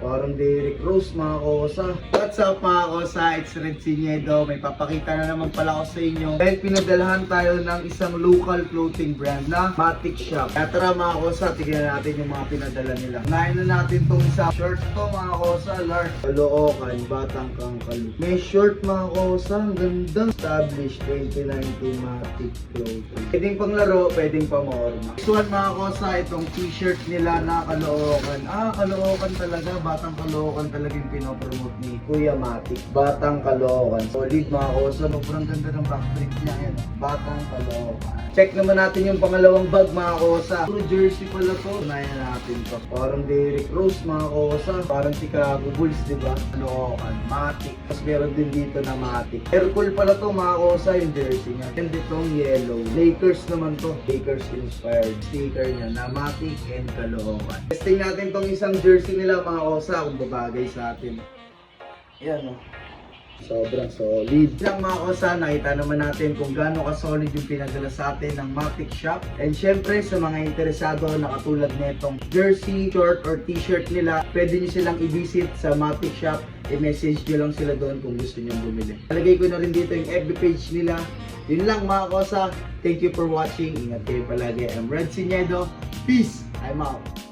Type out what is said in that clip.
Parang Derrick Rose mga kosa. What's up mga kosa? It's Red Sinedo. May papakita na naman pala ko sa inyo. Dahil pinadalahan tayo ng isang local clothing brand na Matic Shop. Kaya tara mga kosa, tignan natin yung mga pinadala nila. Unahin na natin tong isa. Short to mga kosa, large. Caloocan, Batang Kangkalu. May short mga kosa, ang ganda. Established 2019 Matic Clothing. Pwedeng panglaro, pwedeng pamorma. This one mga kosa, itong t-shirt nila na Caloocan. Caloocan talaga. Batang Caloocan talaga yung pinopromote ni Kuya Matic. Batang Caloocan. Solid mga kosa. Sobrang ganda ng backprint niya. Yan. Batang Caloocan. Check naman natin yung pangalawang bag mga kosa. Puro jersey pala to. Unayan natin to. Parang Derrick Rose mga kosa. Parang Chicago Bulls, diba? Caloocan. Matic. Tapos meron din dito na Matic. Aircool pala to mga kosa yung jersey niya. And itong yellow. Lakers naman to. Lakers inspired. Sticker niya na Matic and Caloocan. Testing natin tong isang jersey nila mga kosa kung babagay sa atin. Ayan o. Sobrang solid. Lang mga kosa, nakita naman natin kung gaano ka-solid yung pinadala sa atin ng Matic Shop. And syempre sa mga interesado na katulad netong jersey, short or t-shirt nila, pwede nyo silang i-visit sa Matic Shop. I-message nyo lang sila doon kung gusto nyo bumili. Nalagay ko na rin dito yung FB page nila. Yun lang mga kosa. Thank you for watching. Ingat kayo palagi. I'm Red Sinedo. Peace! I'm out.